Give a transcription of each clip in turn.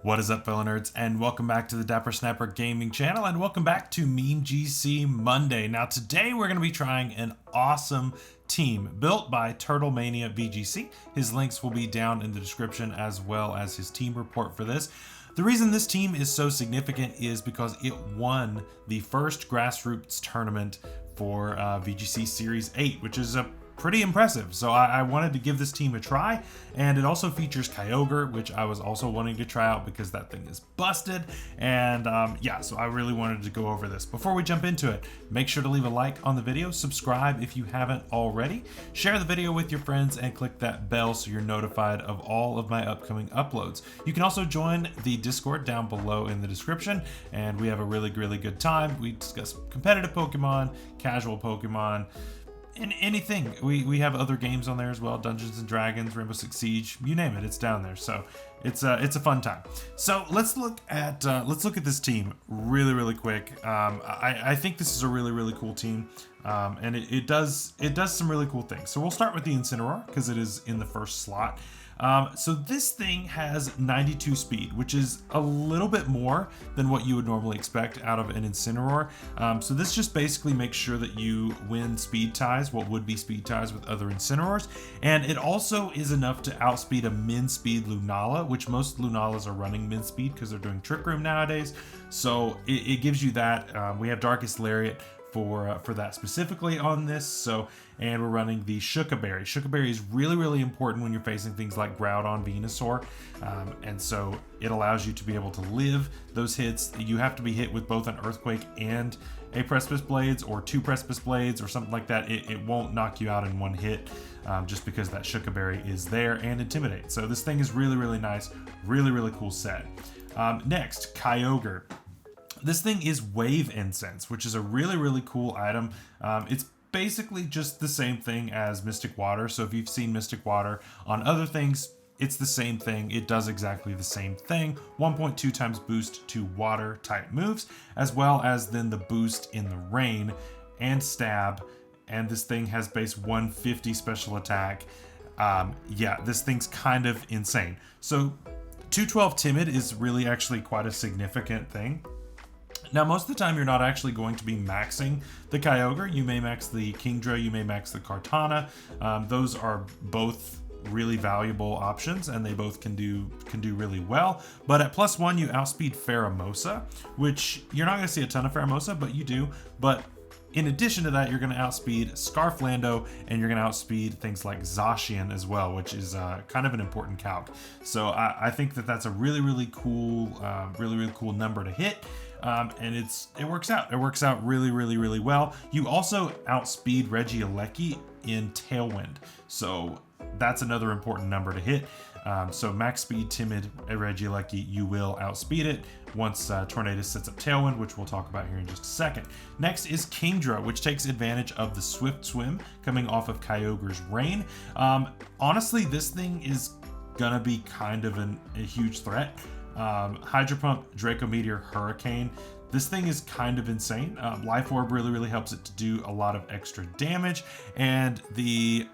What is up, fellow nerds, and welcome back to the Dapper Snapper Gaming channel, and welcome back to MemeGC Monday. Now, today we're going to be trying an awesome team built by Turtlemania VGC. His links will be down in the description, as well as his team report for this. The reason this team is so significant is because it won the first grassroots tournament for VGC Series 8, which is a pretty impressive. So I wanted to give this team a try, and it also features Kyogre, which I was also wanting to try out because that thing is busted. And yeah, so I really wanted to go over this. Before we jump into it, make sure to leave a like on the video, subscribe if you haven't already, share the video with your friends, and click that bell so you're notified of all of my upcoming uploads. You can also join the Discord down below in the description, and we have a really good time. We discuss competitive Pokemon, casual Pokemon, and anything. We have other games on there as well, Dungeons and Dragons, Rainbow Six Siege, you name it, it's down there. So it's a fun time. So let's look at this team really quick. I think this is a really cool team, and it does some really cool things. So we'll start with the Incineroar because it is in the first slot. So this thing has 92 speed, which is a little bit more than what you would normally expect out of an Incineroar. So this just basically makes sure that you win speed ties, what would be speed ties with other Incineroars. And it also is enough to outspeed a min speed Lunala, which most Lunalas are running min speed because they're doing Trick Room nowadays. So it gives you that. We have Darkest Lariat for that specifically on this. So, and we're running the Shuca Berry. Shuca Berry is really important when you're facing things like Groudon, Venusaur, and so it allows you to be able to live those hits. You have to be hit with both an Earthquake and a Precipice Blades, or two Precipice Blades, or something like that. It won't knock you out in one hit, just because that Shuca Berry is there, and Intimidate. So this thing is really nice, really cool set. Next, Kyogre. This thing is Wave Incense, which is a really cool item. It's basically just the same thing as Mystic Water. So if you've seen Mystic Water on other things, it's the same thing. It does exactly the same thing. 1.2 times boost to water type moves, as well as then the boost in the rain and stab. And this thing has base 150 special attack. Yeah, this thing's kind of insane. So 212 Timid is really actually quite a significant thing. Now, most of the time, you're not actually going to be maxing the Kyogre. You may max the Kingdra, you may max the Kartana. Those are both really valuable options, and they both can do really well. But at +1, you outspeed Pheromosa, which you're not going to see a ton of Pheromosa, but you do. But in addition to that, you're going to outspeed Scarflando, and you're going to outspeed things like Zacian as well, which is kind of an important calc. So I think that that's a really cool number to hit. And it works out. It works out really well. You also outspeed Regieleki in Tailwind, so that's another important number to hit. So max speed Timid Regieleki, you will outspeed it once Tornadus sets up Tailwind, which we'll talk about here in just a second. Next is Kingdra, which takes advantage of the Swift Swim coming off of Kyogre's Rain. Honestly, this thing is gonna be kind of a huge threat. Hydro Pump, Draco Meteor, Hurricane. This thing is kind of insane. Life Orb really helps it to do a lot of extra damage, and the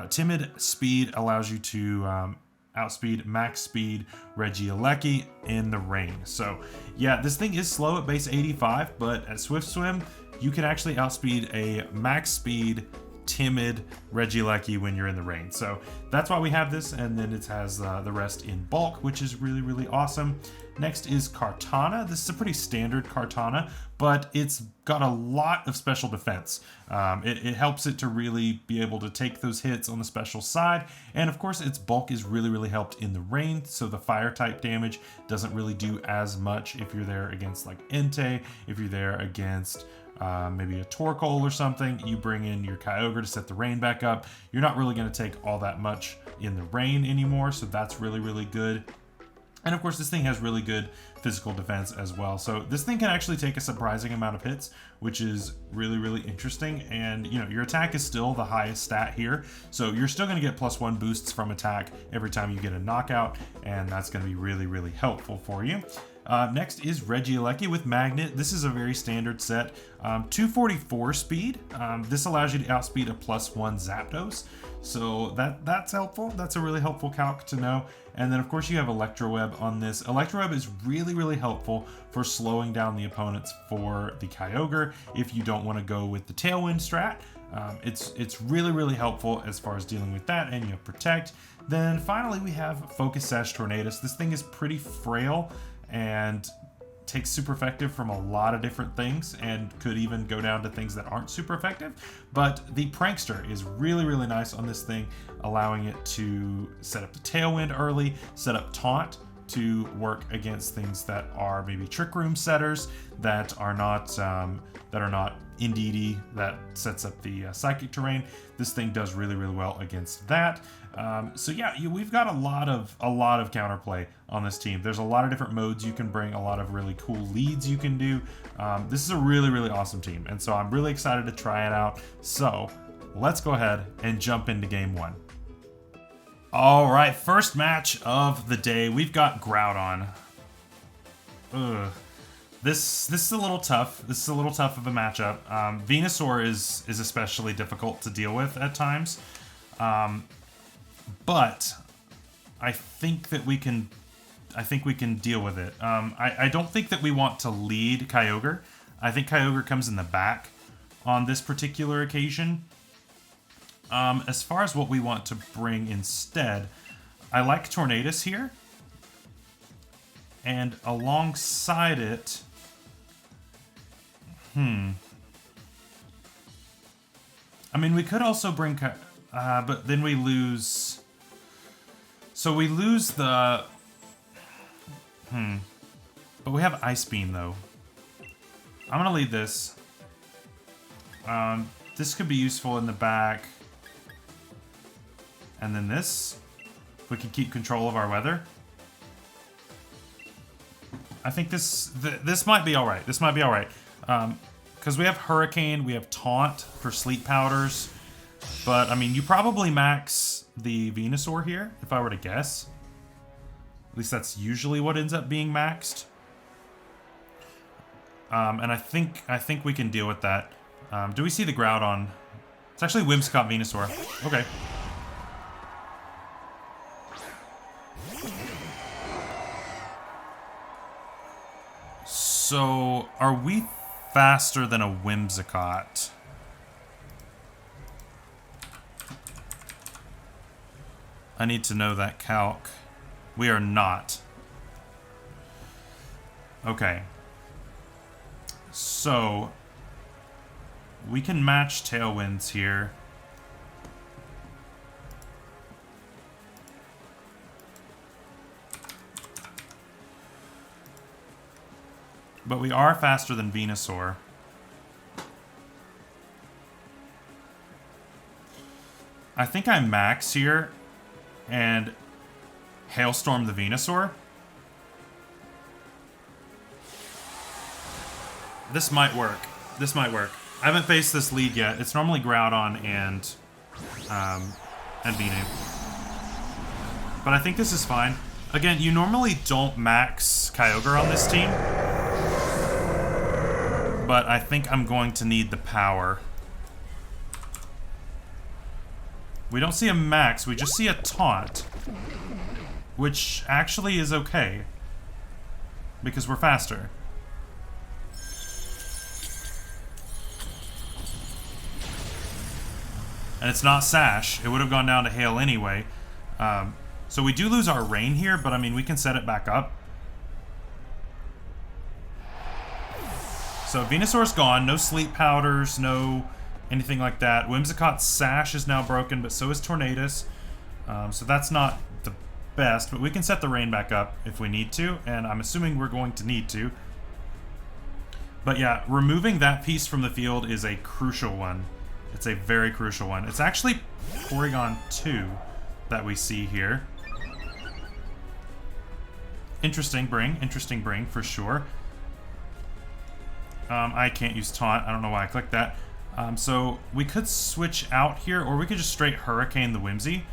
Timid speed allows you to outspeed max speed Regieleki in the rain. So yeah, this thing is slow at base 85, but at Swift Swim, you can actually outspeed a max speed Timid Regieleki when you're in the rain. So that's why we have this, and then it has the rest in bulk, which is really awesome. Next is Kartana. This is a pretty standard Kartana, but it's got a lot of special defense. It helps it to really be able to take those hits on the special side, and of course its bulk is really helped in the rain, so the fire type damage doesn't really do as much if you're there against like Entei, if you're there against maybe a Torkoal or something. You bring in your Kyogre to set the rain back up. You're not really going to take all that much in the rain anymore, so that's really good. And of course, this thing has really good physical defense as well. So this thing can actually take a surprising amount of hits, which is really interesting. And you know, your attack is still the highest stat here, so you're still going to get +1 boosts from attack every time you get a knockout, and that's going to be really helpful for you. Next is Regieleki with Magnet. This is a very standard set. 244 speed. This allows you to outspeed a +1 Zapdos. So that's helpful. That's a really helpful calc to know. And then of course you have Electroweb on this. Electroweb is really, really helpful for slowing down the opponents for the Kyogre if you don't want to go with the Tailwind strat. It's really, really helpful as far as dealing with that, and you have Protect. Then finally we have Focus Sash Tornadus. This thing is pretty frail and takes super effective from a lot of different things and could even go down to things that aren't super effective. But the Prankster is really, really nice on this thing, allowing it to set up the Tailwind early, set up Taunt to work against things that are maybe Trick Room setters that are not Indeedee, that sets up the Psychic Terrain. This thing does really, really well against that. So yeah, we've got a lot of counterplay on this team. There's a lot of different modes you can bring, a lot of really cool leads you can do. This is a really, really awesome team, and so I'm really excited to try it out. So let's go ahead and jump into game one. All right, first match of the day. We've got Groudon. Ugh. This is a little tough. This is a little tough of a matchup. Venusaur is especially difficult to deal with at times. But I think that we can deal with it. I don't think that we want to lead Kyogre. I think Kyogre comes in the back on this particular occasion. As far as what we want to bring instead, I like Tornadus here. And alongside it, I mean, we could also bring, but then we lose. So we lose the. But we have Ice Beam though. I'm gonna lead this. This could be useful in the back. And then this, if we can keep control of our weather. I think this might be all right. This might be all right. Because we have Hurricane, we have Taunt for Sleep Powders. But, I mean, you probably max the Venusaur here, if I were to guess. At least that's usually what ends up being maxed. And I think we can deal with that. Do we see the Groudon? It's actually Whimsicott Venusaur. Okay. So, are we faster than a Whimsicott? I need to know that calc. We are not. Okay. So, we can match Tailwinds here. But we are faster than Venusaur. I think I max here and Hailstorm the Venusaur. This might work. This might work. I haven't faced this lead yet. It's normally Groudon and Venus. But I think this is fine. Again, you normally don't max Kyogre on this team. But I think I'm going to need the power. We don't see a max, we just see a taunt. Which actually is okay. Because we're faster. And it's not Sash. It would have gone down to Hail anyway. So we do lose our Rain here, but I mean, we can set it back up. So Venusaur's gone, no Sleep Powders, no anything like that. Whimsicott's Sash is now broken, but so is Tornadus. So that's not the best, but we can set the Rain back up if we need to, and I'm assuming we're going to need to. But yeah, removing that piece from the field is a crucial one. It's a very crucial one. It's actually Porygon 2 that we see here. Interesting bring for sure. I can't use Taunt. I don't know why I clicked that. So we could switch out here, or we could just straight Hurricane the Whimsy.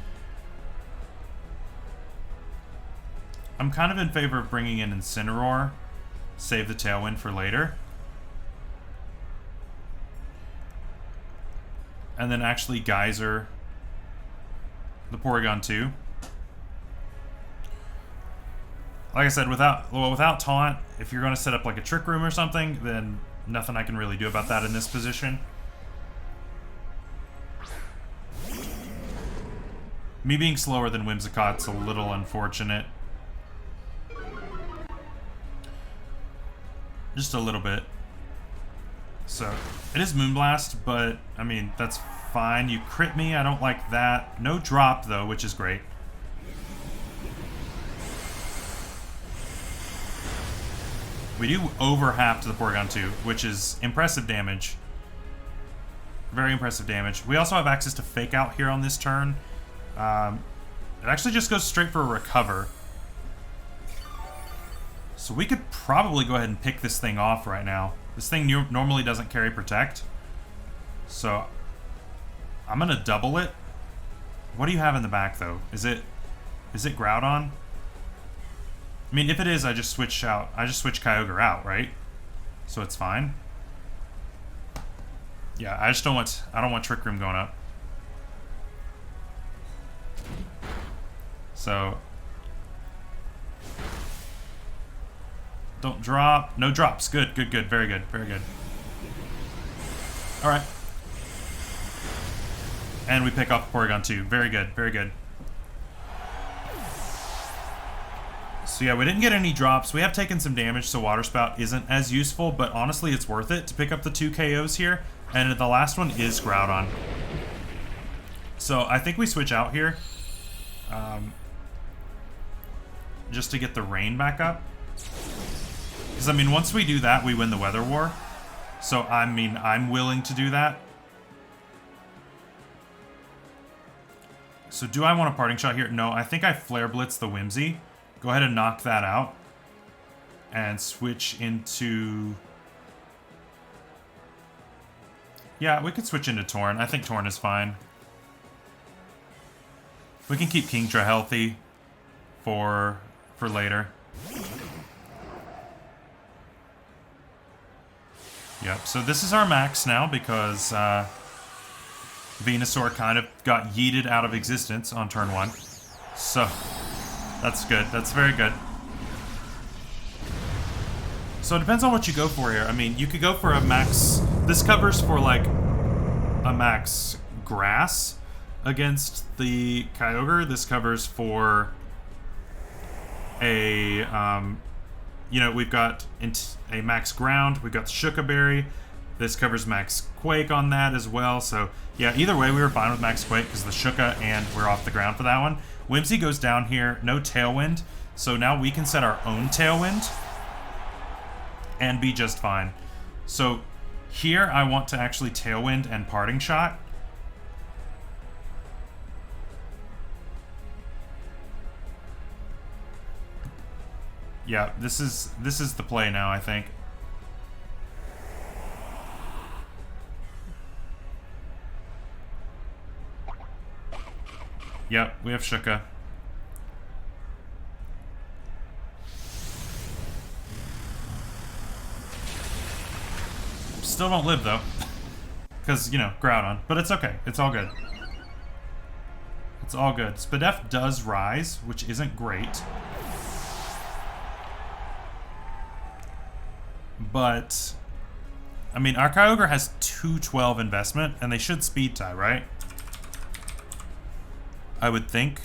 I'm kind of in favor of bringing in Incineroar Save the Tailwind for later. And then actually Geyser the Porygon 2. Like I said, without Taunt, if you're going to set up like a Trick Room or something, then nothing I can really do about that in this position. Me being slower than Whimsicott's a little unfortunate. Just a little bit. So, it is Moonblast, but, I mean, that's fine. You crit me, I don't like that. No drop, though, which is great. We do over half to the Porygon 2, which is impressive damage. Very impressive damage. We also have access to Fake Out here on this turn. It actually just goes straight for a Recover. So we could probably go ahead and pick this thing off right now. This thing normally doesn't carry Protect. So I'm going to double it. What do you have in the back, though? Is it Groudon? I mean, if it is, I just switch out. I just switch Kyogre out, right? So it's fine. Yeah, I don't want Trick Room going up. So don't drop. No drops. Good, good, good. Very good, very good. All right. And we pick off Porygon 2. Very good, very good. So yeah, we didn't get any drops. We have taken some damage, so Water Spout isn't as useful, but honestly, it's worth it to pick up the 2 KOs here. And the last one is Groudon. So I think we switch out here. Just to get the rain back up. Because, I mean, once we do that, we win the Weather War. So, I mean, I'm willing to do that. So, do I want a Parting Shot here? No, I think I Flare Blitz the Whimsy. Go ahead and knock that out. And switch into... Yeah, we could switch into Torn. I think Torn is fine. We can keep Kingdra healthy for later. Yep, so this is our max now because Venusaur kind of got yeeted out of existence on turn 1. So, that's good. That's very good. So it depends on what you go for here. I mean, you could go for a max... This covers for, like, a max Grass against the Kyogre. This covers for a, you know, we've got a max Ground. We've got the Shuka Berry. This covers max Quake on that as well. So, yeah, either way, we were fine with max Quake because the Shuka and we're off the ground for that one. Whimsy goes down here. No Tailwind. So now we can set our own Tailwind and be just fine. So here I want to actually Tailwind and Parting Shot. Yeah, this is the play now, I think. Yep, we have Shuka. Still don't live, though. Because, you know, Groudon. But it's okay. It's all good. It's all good. Spadef does rise, which isn't great. But, I mean, our Kyogre has 212 investment, and they should speed tie, right? I would think.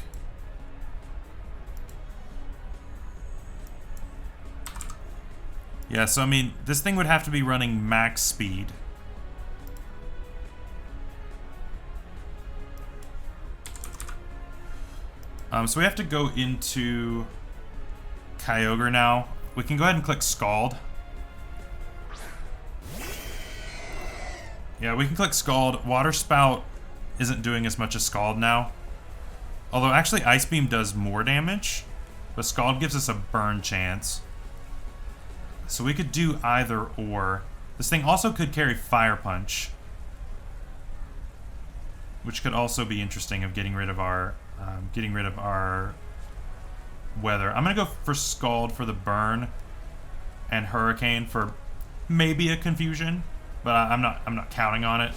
Yeah, so I mean, this thing would have to be running max speed. So we have to go into Kyogre now. We can go ahead and click Scald. Yeah, we can click Scald. Water Spout isn't doing as much as Scald now. Although actually Ice Beam does more damage, but Scald gives us a burn chance. So we could do either or. This thing also could carry Fire Punch, which could also be interesting of getting rid of our weather. I'm gonna go for Scald for the burn, and Hurricane for maybe a confusion, but I'm not counting on it.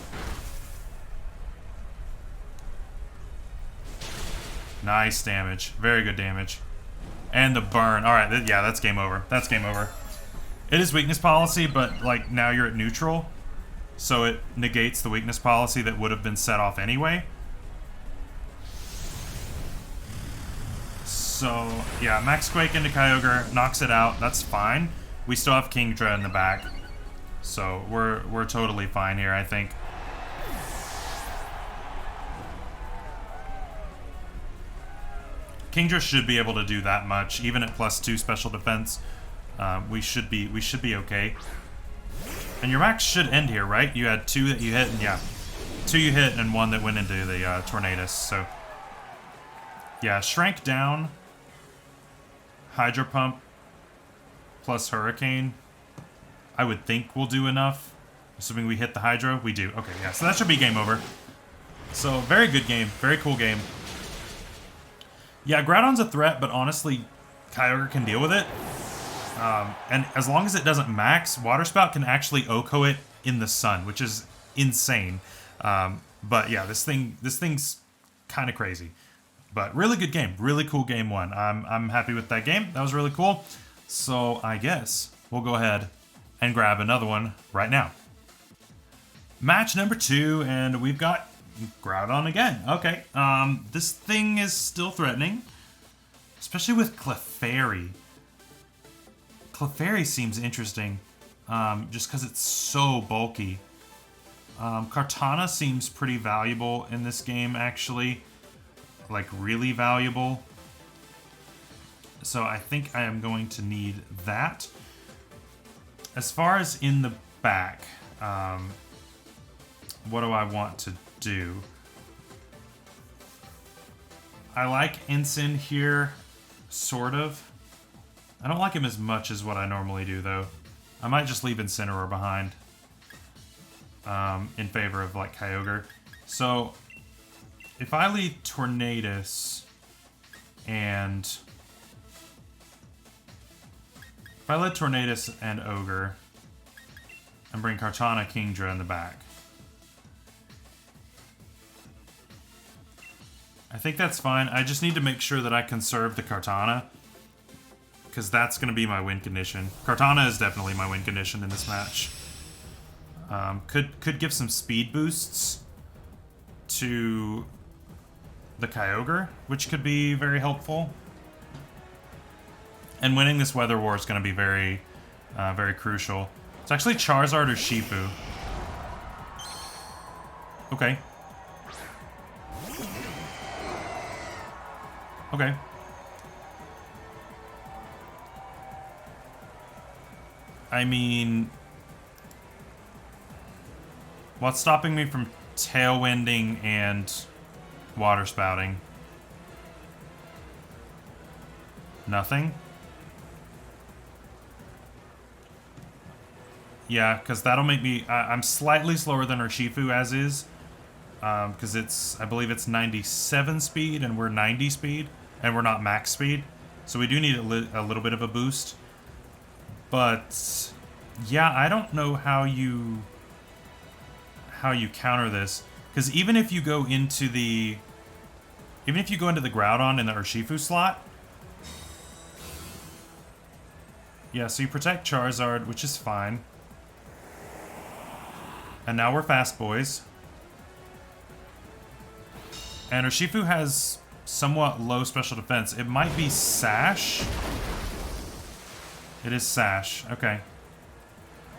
Nice damage. Very good damage. And the burn. Alright, yeah, that's game over. That's game over. It is weakness policy, but, like, now you're at neutral. So it negates the weakness policy that would have been set off anyway. So, yeah, Max Quake into Kyogre knocks it out. That's fine. We still have Kingdra in the back. So we're totally fine here, I think. Kingdra should be able to do that much, even at +2 special defense. We should be okay. And your max should end here, right? You had 2 that you hit, and yeah, 2 you hit and 1 that went into the Tornadus. So yeah, Shrank down, Hydro Pump plus Hurricane. I would think we'll do enough, assuming we hit the Hydro. We do. Okay, yeah. So that should be game over. So very good game, very cool game. Yeah, Groudon's a threat, but honestly, Kyogre can deal with it. And as long as it doesn't max, Water Spout can actually OHKO it in the sun, which is insane. But yeah, this thing's kind of crazy. But really good game, really cool game 1. I'm happy with that game. That was really cool. So I guess we'll go ahead and grab another one right now. Match number 2, and we've got Groudon again. Okay, this thing is still threatening, especially with Clefairy. Clefairy seems interesting, just because it's so bulky. Kartana seems pretty valuable in this game, actually. Like, really valuable. So I think I am going to need that. As far as in the back, what do I want to do? I like Ensign here, sort of. I don't like him as much as what I normally do, though. I might just leave Incineroar behind in favor of, like, Kyogre. So, if I leave Tornadus and... If I let Tornadus and Ogre and bring Kartana, Kingdra in the back, I think that's fine. I just need to make sure that I conserve the Kartana, because that's going to be my win condition. Kartana is definitely my win condition in this match. Could give some speed boosts to the Kyogre, which could be very helpful. And winning this Weather War is going to be very, very crucial. It's actually Charizard or Shifu. Okay. Okay. I mean, what's stopping me from Tailwinding and Water Spouting? Nothing? Yeah, because that'll make me... I'm slightly slower than Urshifu as is. Because it's... I believe it's 97 speed and we're 90 speed. And we're not max speed. So we do need a little bit of a boost. But... yeah, I don't know how you counter this. Because even if you go into the... even if you go into the Groudon in the Urshifu slot... yeah, so you protect Charizard, which is fine. And now we're fast boys. And Urshifu has somewhat low special defense. It might be Sash. It is Sash. Okay.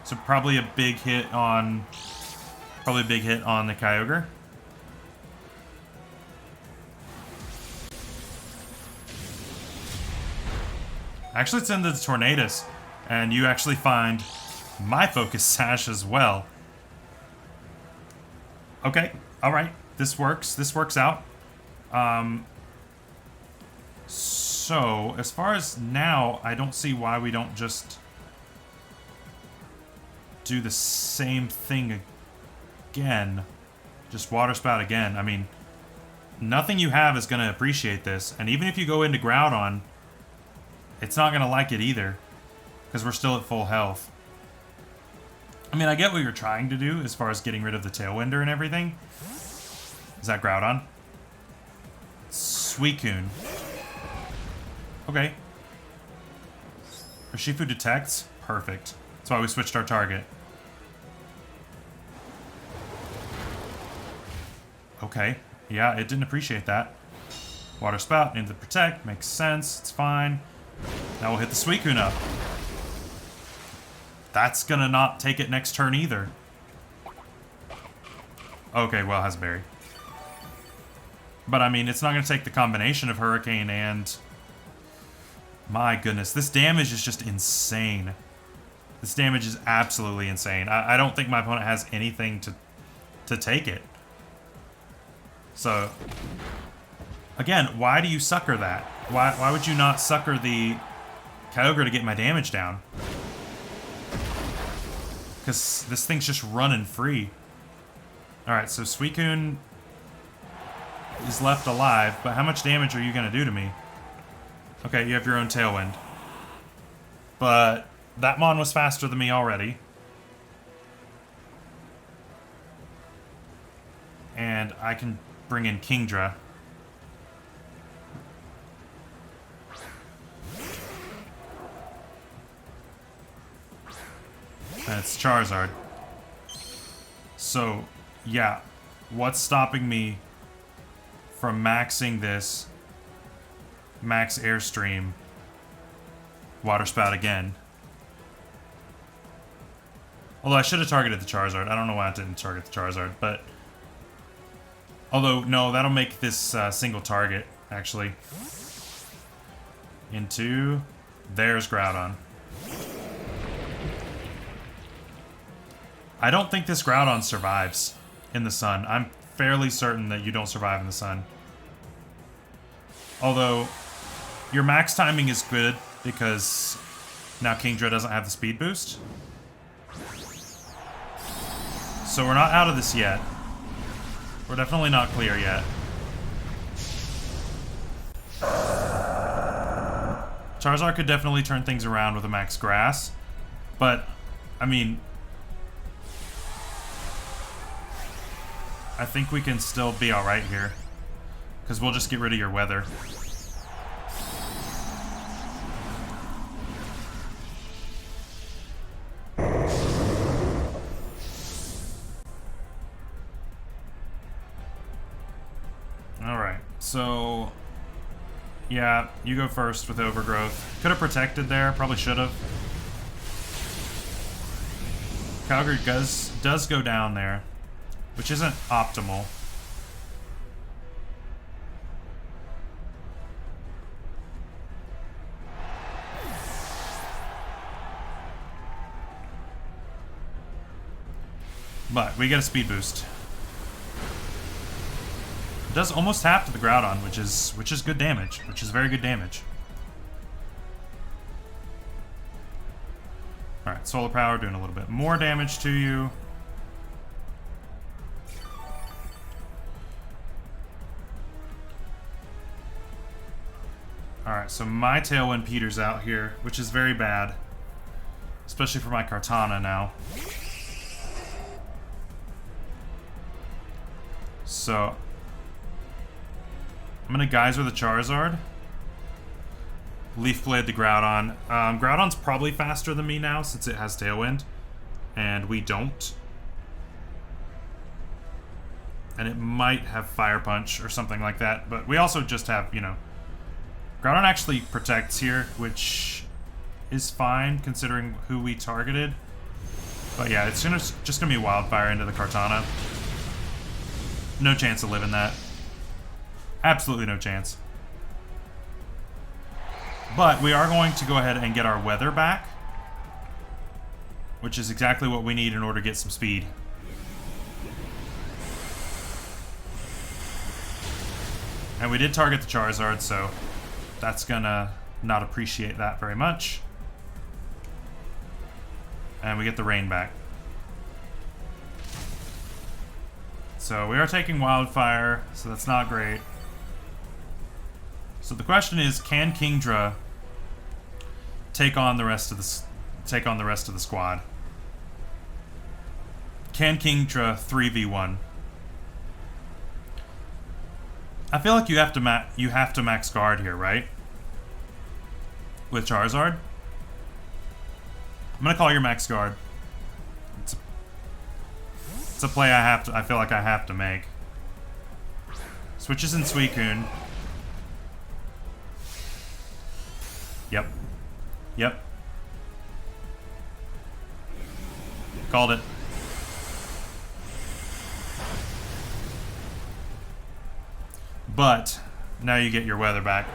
So probably a big hit on... probably a big hit on the Kyogre. Actually, it's in the Tornadus. And you actually find my Focus Sash as well. Okay, alright. This works. This works out. So, as far as now, I don't see why we don't just do the same thing again. Just Water Spout again. I mean, nothing you have is going to appreciate this. And even if you go into Groudon, it's not going to like it either. because we're still at full health. I mean, I get what you're trying to do as far as getting rid of the Tailwinder and everything. Is that Groudon? Suicune. Okay. Urshifu detects. Perfect. That's why we switched our target. Okay. Yeah, it didn't appreciate that. Water Spout into the Protect. Makes sense. It's fine. Now we'll hit the Suicune up. That's gonna not take it next turn either. Okay, well, it has Berry. But, I mean, it's not gonna take the combination of Hurricane and... My goodness, this damage is just insane. This damage is absolutely insane. I don't think my opponent has anything to take it. So, again, why do you sucker that? Why would you not sucker the Kyogre to get my damage down? Because this thing's just running free. Alright, so Suicune is left alive, but how much damage are you going to do to me? Okay, you have your own Tailwind. But that Mon was faster than me already. And I can bring in Kingdra. And it's Charizard. So, yeah. What's stopping me from maxing this max Airstream Water Spout again? Although I should have targeted the Charizard. I don't know why I didn't target the Charizard, but... Although, no, that'll make this single target, actually. Into... There's Groudon. I don't think this Groudon survives in the sun. I'm fairly certain that you don't survive in the sun. Although, your max timing is good because now Kingdra doesn't have the speed boost. So we're not out of this yet. We're definitely not clear yet. Charizard could definitely turn things around with a max grass. But, I mean... I think we can still be alright here. Because we'll just get rid of your weather. Alright, so... Yeah, you go first with Overgrowth. Could have protected there, probably should have. Kyogre does go down there, which isn't optimal. But we get a speed boost. It does almost half to the Groudon, which is good damage, which is very good damage. Alright, Solar Power doing a little bit more damage to you. Alright, so my Tailwind peters out here, which is very bad. Especially for my Kartana now. So, I'm gonna Geyser the Charizard. Leaf Blade the Groudon. Groudon's probably faster than me now since it has Tailwind. And we don't. And it might have Fire Punch or something like that. But we also just have, you know... Groudon actually protects here, which is fine considering who we targeted. But yeah, it's just gonna be Wildfire into the Kartana. No chance of living that. Absolutely no chance. But we are going to go ahead and get our weather back, which is exactly what we need in order to get some speed. And we did target the Charizard, so that's gonna not appreciate that very much. And we get the rain back. So we are taking Wildfire, so that's not great. So the question is, can Kingdra take on the rest of take on the rest of the squad. Can Kingdra 3v1? I feel like you have to max guard here, right? With Charizard. I'm gonna call your max guard. It's a play I feel like I have to make. Switches in Suicune. Yep. Yep. Called it. But now you get your weather back.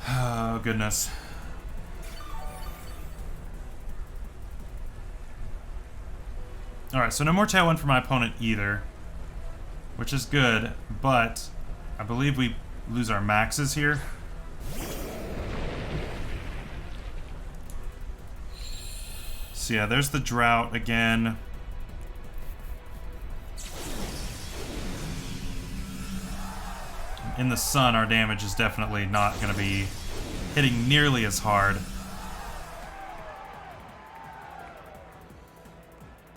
Oh, goodness. Alright, so no more Tailwind for my opponent either, which is good, but I believe we lose our maxes here. So yeah, there's the drought again. In the sun, our damage is definitely not going to be hitting nearly as hard.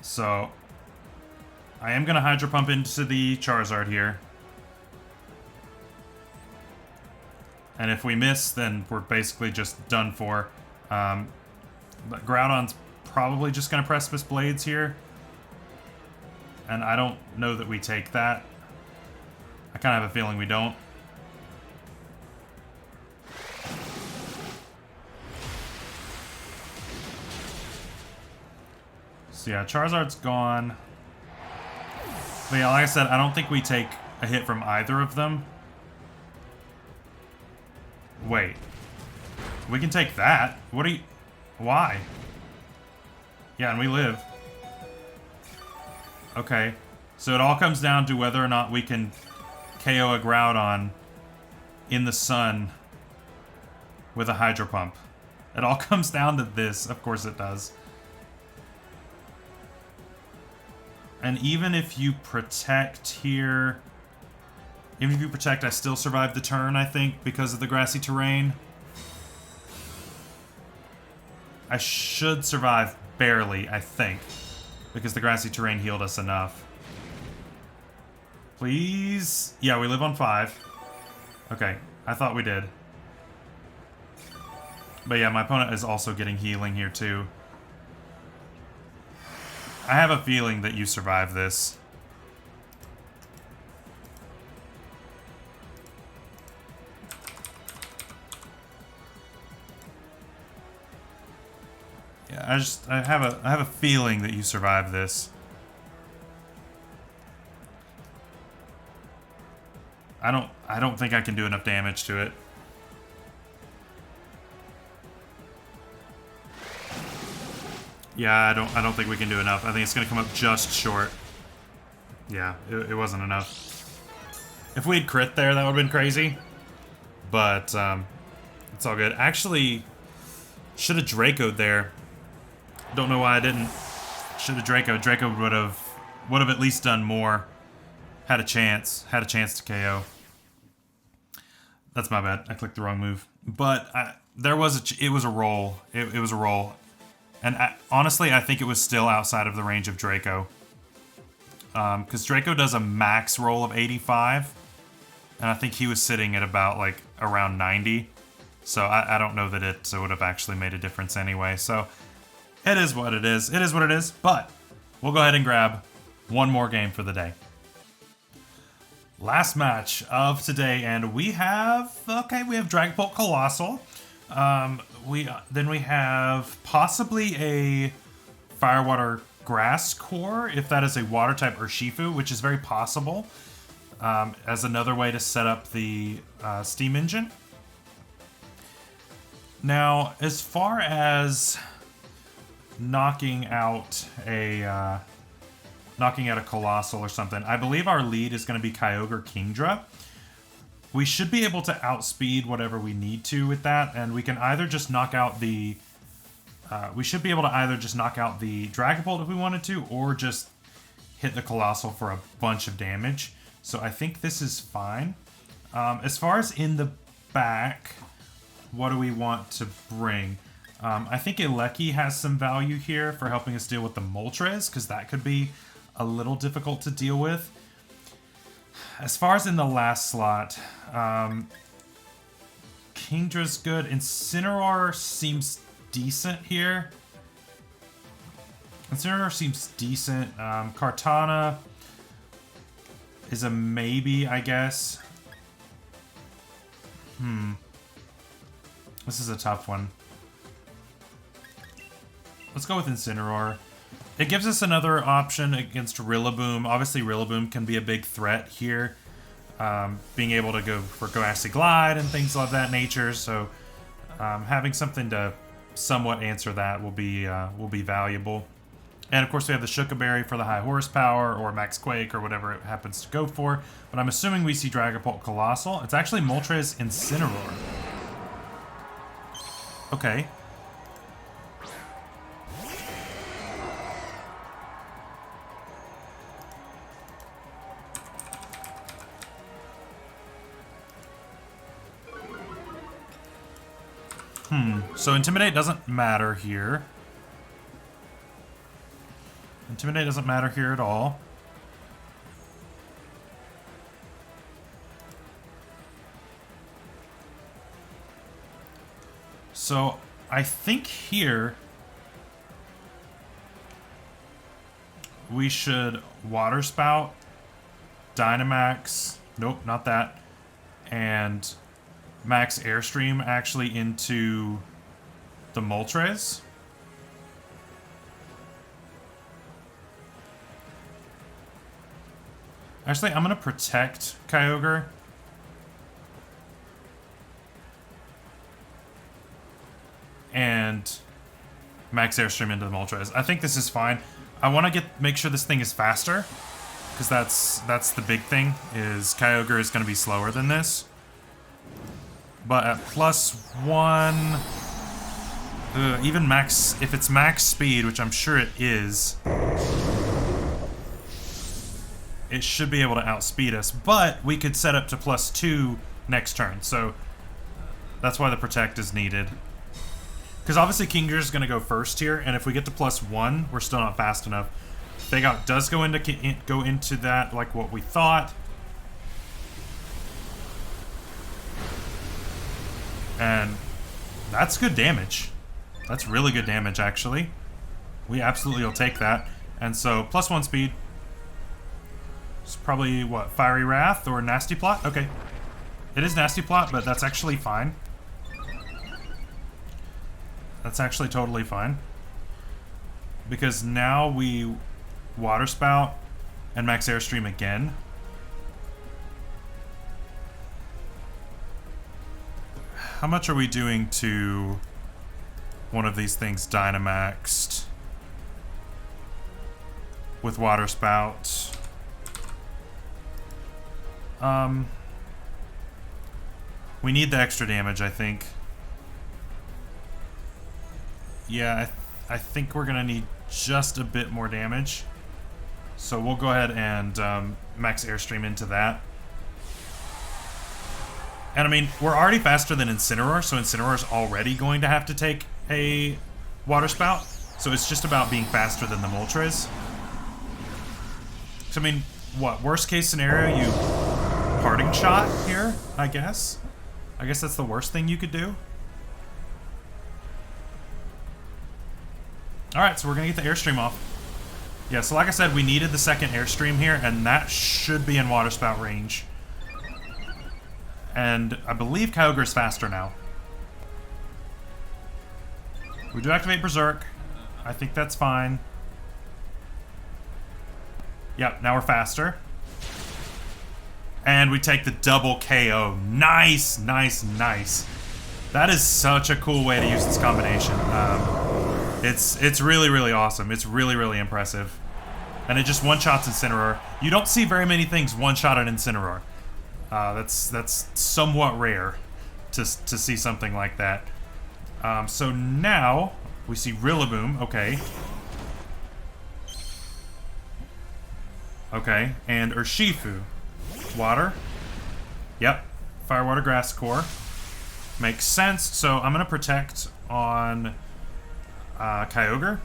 So, I am going to Hydro Pump into the Charizard here. And if we miss, then we're basically just done for. But Groudon's probably just going to Precipice Blades here. And I don't know that we take that. I kind of have a feeling we don't. So yeah, Charizard's gone. But yeah, like I said, I don't think we take a hit from either of them. Wait. We can take that. What are you... Why? Yeah, and we live. Okay. So it all comes down to whether or not we can KO a Groudon in the sun with a Hydro Pump. It all comes down to this. Of course it does. And even if you protect here... Even if you protect, I still survive the turn, I think, because of the grassy terrain. I should survive barely, I think, because the grassy terrain healed us enough. Please? Yeah, we live on 5. Okay, I thought we did. But yeah, my opponent is also getting healing here, too. I have a feeling that you survive this. Yeah, I have a feeling that you survive this. I don't think I can do enough damage to it. Yeah, I don't think we can do enough. I think it's gonna come up just short. Yeah, it wasn't enough. If we had crit there, that would have been crazy. But it's all good. Actually, should have Draco'd there. Don't know why I didn't. Should have Draco. Draco would have at least done more. Had a chance to KO. That's my bad. I clicked the wrong move. But it was a roll. It was a roll. And honestly, I think it was still outside of the range of Draco. Because Draco does a max roll of 85. And I think he was sitting at about, like, around 90. So I don't know that it would have actually made a difference anyway. So it is what it is. It is what it is. But we'll go ahead and grab one more game for the day. Last match of today, and we have Dragapult Colossal. Then we have possibly a Firewater Grass Core, if that is a Water type Urshifu, which is very possible, as another way to set up the Steam Engine. Now, as far as knocking out a Colossal or something, I believe our lead is going to be Kyogre Kingdra. We should be able to outspeed whatever we need to with that, and we can either just knock out the... we should be able to either just knock out the Dragapult if we wanted to, or just hit the Colossal for a bunch of damage. So I think this is fine. As far as in the back, what do we want to bring? I think Eleki has some value here for helping us deal with the Moltres, because that could be a little difficult to deal with. As far as in the last slot, Kingdra's good. Incineroar seems decent here. Incineroar seems decent. Kartana is a maybe, I guess. This is a tough one. Let's go with Incineroar. It gives us another option against Rillaboom. Obviously, Rillaboom can be a big threat here. Being able to go for Grassy Glide and things of that nature. So having something to somewhat answer that will be valuable. And of course, we have the Shuka Berry for the high horsepower, or Max Quake, or whatever it happens to go for. But I'm assuming we see Dragapult Colossal. It's actually Moltres Incineroar. Okay. So Intimidate doesn't matter here. Intimidate doesn't matter here at all. So I think here we should Water Spout, Dynamax, nope, not that, and Max Airstream actually into the Moltres. Actually, I'm going to protect Kyogre. And Max Airstream into the Moltres. I think this is fine. I want to make sure this thing is faster, because that's the big thing, is Kyogre is going to be slower than this. But at +1, even max, if it's max speed, which I'm sure it is, it should be able to outspeed us. But we could set up to +2 next turn, so that's why the protect is needed. Because obviously Kingdra is going to go first here, and if we get to +1, we're still not fast enough. Fake Out does go into that like what we thought. And that's good damage. That's really good damage, actually. We absolutely will take that. And so, +1 speed. It's probably, what, Fiery Wrath or Nasty Plot? Okay. It is Nasty Plot, but that's actually fine. That's actually totally fine. Because now we Water Spout and Max Airstream again. How much are we doing to one of these things Dynamaxed with Water Spout? We need the extra damage, I think. Yeah, I think we're gonna need just a bit more damage. So we'll go ahead and Max Airstream into that. And I mean, we're already faster than Incineroar, so Incineroar is already going to have to take a Water Spout. So it's just about being faster than the Moltres. So I mean, what, worst case scenario, you Parting Shot here, I guess? I guess that's the worst thing you could do. Alright, so we're going to get the Airstream off. Yeah, so like I said, we needed the second Airstream here, and that should be in Water Spout range. And I believe Kyogre is faster now. We do activate Berserk. I think that's fine. Yep, now we're faster. And we take the double KO. Nice, nice, nice. That is such a cool way to use this combination. It's really, really awesome. It's really, really impressive. And it just one-shots Incineroar. You don't see very many things one-shot an Incineroar. That's somewhat rare to see something like that. So now we see Rillaboom. Okay. Okay, and Urshifu. Water. Yep. Fire, Water, Grass Core. Makes sense. So I'm going to protect on Kyogre.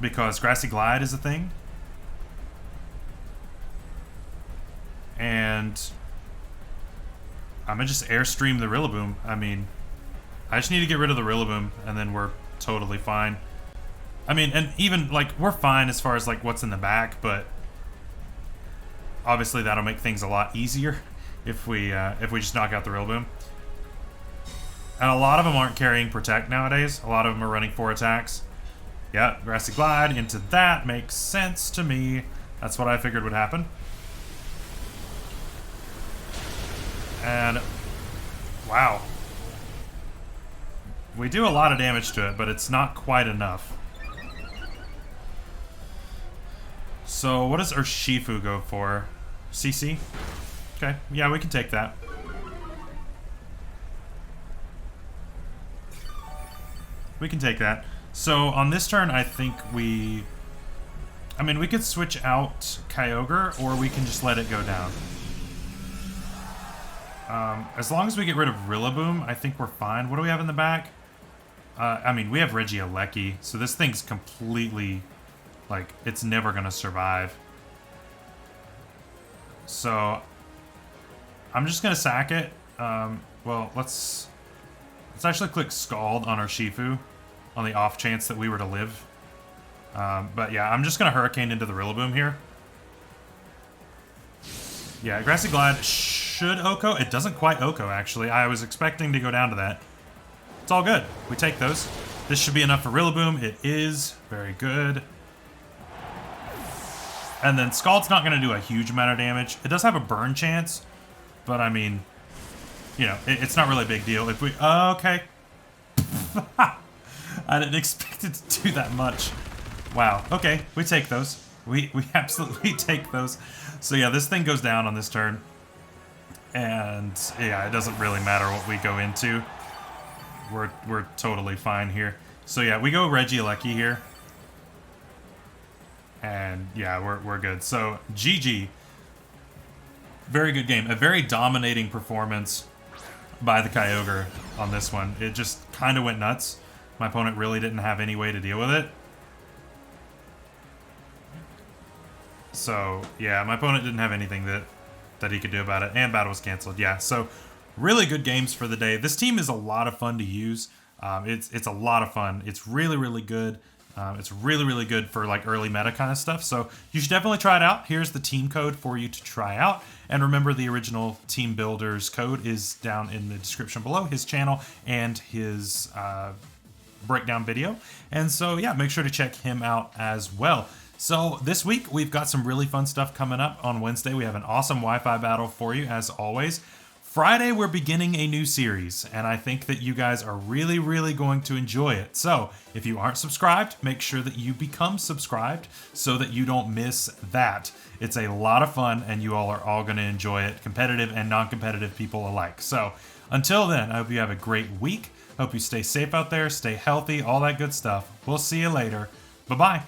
Because Grassy Glide is a thing. And I'm going to just Airstream the Rillaboom. I mean, I just need to get rid of the Rillaboom, and then we're totally fine. I mean, and even, like, we're fine as far as, like, what's in the back, but obviously that'll make things a lot easier if we just knock out the Rillaboom. And a lot of them aren't carrying Protect nowadays. A lot of them are running 4 attacks. Yeah, Grassy Glide into that makes sense to me. That's what I figured would happen. And, wow. We do a lot of damage to it, but it's not quite enough. So, what does Urshifu go for? CC? Okay, yeah, we can take that. We can take that. So, on this turn, I think we... I mean, we could switch out Kyogre, or we can just let it go down. As long as we get rid of Rillaboom, I think we're fine. What do we have in the back? I mean, we have Regieleki, so this thing's completely, like, it's never going to survive. So, I'm just going to sack it. Well, let's actually click Scald on our Urshifu on the off chance that we were to live. But yeah, I'm just going to Hurricane into the Rillaboom here. Yeah, Grassy Glide should Oko. It doesn't quite Oko, actually. I was expecting to go down to that. It's all good. We take those. This should be enough for Rillaboom. It is. Very good. And then Scald's not going to do a huge amount of damage. It does have a burn chance, but I mean, you know, it's not really a big deal. If we... okay. I didn't expect it to do that much. Wow. Okay, we take those. We absolutely take those. So yeah, this thing goes down on this turn. And yeah, it doesn't really matter what we go into. We're totally fine here. So yeah, we go Regieleki here. And yeah, we're good. So GG. Very good game. A very dominating performance by the Kyogre on this one. It just kind of went nuts. My opponent really didn't have any way to deal with it. So yeah, my opponent didn't have anything that he could do about it, and battle was canceled. Yeah, so really good games for the day. This team is a lot of fun to use. It's a lot of fun. It's really, really good. It's really, really good for like early meta kind of stuff. So you should definitely try it out. Here's the team code for you to try out. And remember, the original Team Builders code is down in the description below, his channel and his breakdown video. And so yeah, make sure to check him out as well. So this week, we've got some really fun stuff coming up. On Wednesday, we have an awesome Wi-Fi battle for you, as always. Friday, we're beginning a new series, and I think that you guys are really, really going to enjoy it. So if you aren't subscribed, make sure that you become subscribed so that you don't miss that. It's a lot of fun, and you all are all going to enjoy it, competitive and non-competitive people alike. So until then, I hope you have a great week. Hope you stay safe out there, stay healthy, all that good stuff. We'll see you later. Bye-bye.